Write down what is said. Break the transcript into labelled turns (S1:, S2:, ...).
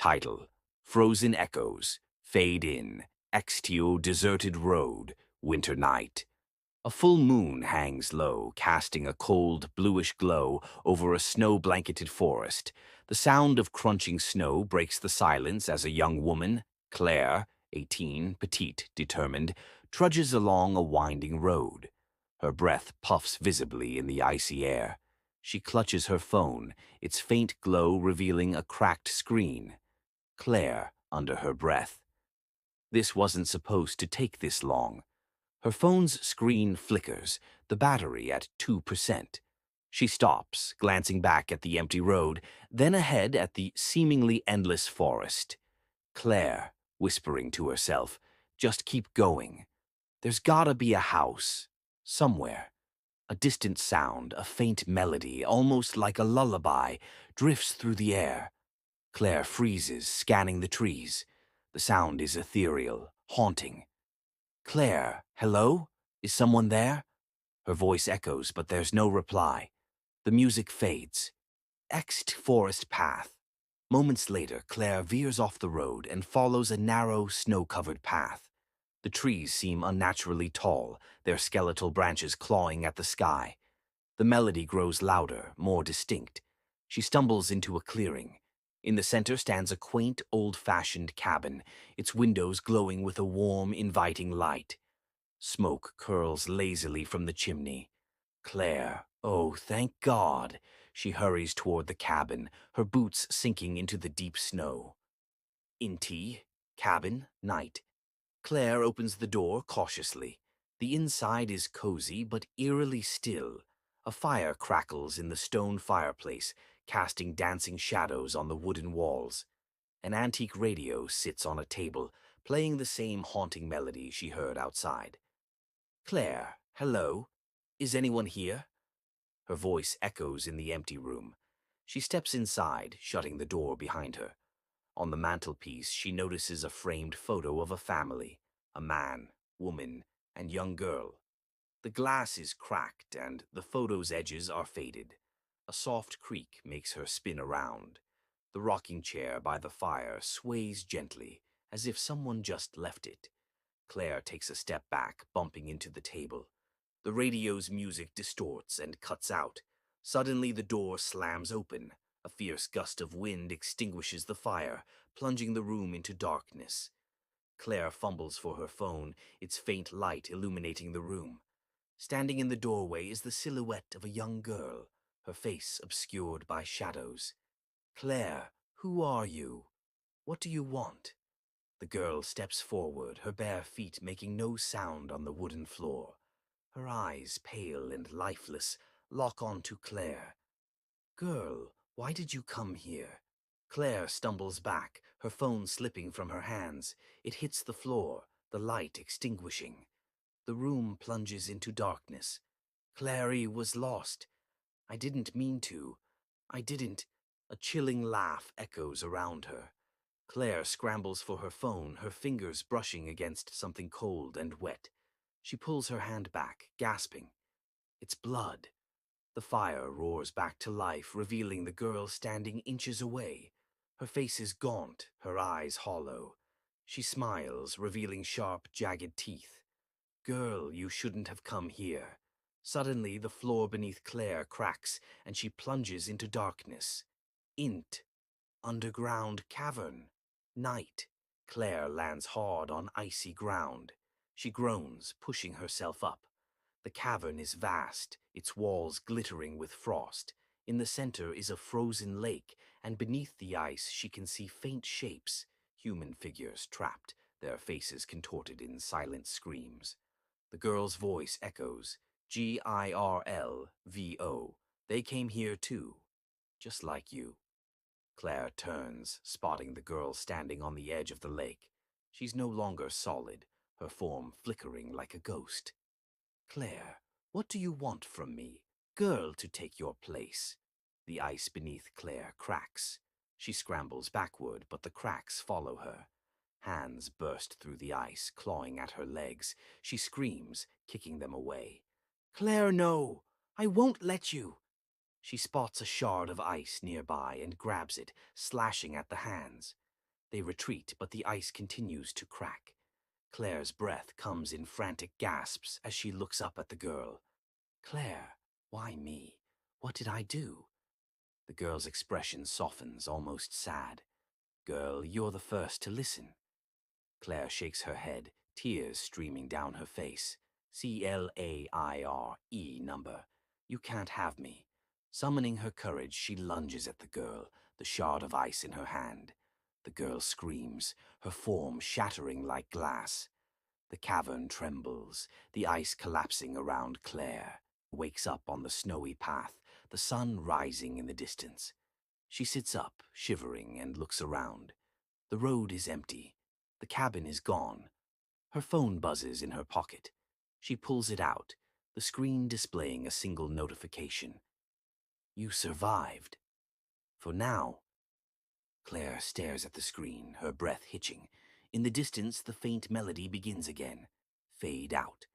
S1: Title: Frozen Echoes, Fade In, Extio Deserted Road, Winter Night. A full moon hangs low, casting a cold, bluish glow over a snow-blanketed forest. The sound of crunching snow breaks the silence as a young woman, Claire, 18, petite, determined, trudges along a winding road. Her breath puffs visibly in the icy air. She clutches her phone, its faint glow revealing a cracked screen. Claire, under her breath. This wasn't supposed to take this long. Her phone's screen flickers, the battery at 2%. She stops, glancing back at the empty road, then ahead at the seemingly endless forest. Claire, whispering to herself, just keep going. There's gotta be a house. Somewhere. A distant sound, a faint melody, almost like a lullaby, drifts through the air. Claire freezes, scanning the trees. The sound is ethereal, haunting. Claire, hello? Is someone there? Her voice echoes, but there's no reply. The music fades. Ext forest path. Moments later, Claire veers off the road and follows a narrow, snow-covered path. The trees seem unnaturally tall, their skeletal branches clawing at the sky. The melody grows louder, more distinct. She stumbles into a clearing. In the center stands a quaint, old-fashioned cabin, its windows glowing with a warm, inviting light. Smoke curls lazily from the chimney. Claire, oh, thank God! She hurries toward the cabin, her boots sinking into the deep snow. Inti, cabin, night. Claire opens the door cautiously. The inside is cozy but eerily still. A fire crackles in the stone fireplace, casting dancing shadows on the wooden walls. An antique radio sits on a table, playing the same haunting melody she heard outside. Claire, hello? Is anyone here? Her voice echoes in the empty room. She steps inside, shutting the door behind her. On the mantelpiece, she notices a framed photo of a family, a man, woman, and young girl. The glass is cracked and the photo's edges are faded. A soft creak makes her spin around. The rocking chair by the fire sways gently, as if someone just left it. Claire takes a step back, bumping into the table. The radio's music distorts and cuts out. Suddenly the door slams open. A fierce gust of wind extinguishes the fire, plunging the room into darkness. Claire fumbles for her phone, its faint light illuminating the room. Standing in the doorway is the silhouette of a young girl, her face obscured by shadows. Claire, who are you? What do you want? The girl steps forward, her bare feet making no sound on the wooden floor. Her eyes, pale and lifeless, lock onto Claire. Girl, why did you come here? Claire stumbles back, her phone slipping from her hands. It hits the floor, the light extinguishing. The room plunges into darkness. Clary was lost. I didn't mean to. I didn't. A chilling laugh echoes around her. Claire scrambles for her phone, her fingers brushing against something cold and wet. She pulls her hand back, gasping. It's blood. The fire roars back to life, revealing the girl standing inches away. Her face is gaunt, her eyes hollow. She smiles, revealing sharp, jagged teeth. Girl, you shouldn't have come here. Suddenly, the floor beneath Claire cracks, and she plunges into darkness. Int. Underground cavern. Night. Claire lands hard on icy ground. She groans, pushing herself up. The cavern is vast, its walls glittering with frost. In the center is a frozen lake, and beneath the ice she can see faint shapes, human figures trapped, their faces contorted in silent screams. The girl's voice echoes, GIRLVO. They came here too, just like you. Claire turns, spotting the girl standing on the edge of the lake. She's no longer solid, her form flickering like a ghost. Claire, what do you want from me? Girl, to take your place. The ice beneath Claire cracks. She scrambles backward, but the cracks follow her. Hands burst through the ice, clawing at her legs. She screams, kicking them away. Claire, no! I won't let you! She spots a shard of ice nearby and grabs it, slashing at the hands. They retreat, but the ice continues to crack. Claire's breath comes in frantic gasps as she looks up at the girl. Claire, why me? What did I do? The girl's expression softens, almost sad. Girl, you're the first to listen. Claire shakes her head, tears streaming down her face. CLAIRE number. You can't have me. Summoning her courage, she lunges at the girl, the shard of ice in her hand. The girl screams, her form shattering like glass. The cavern trembles, the ice collapsing around Claire. Wakes up on the snowy path, the sun rising in the distance. She sits up, shivering, and looks around. The road is empty. The cabin is gone. Her phone buzzes in her pocket. She pulls it out, the screen displaying a single notification. You survived. For now. Claire stares at the screen, her breath hitching. In the distance, the faint melody begins again. Fade out.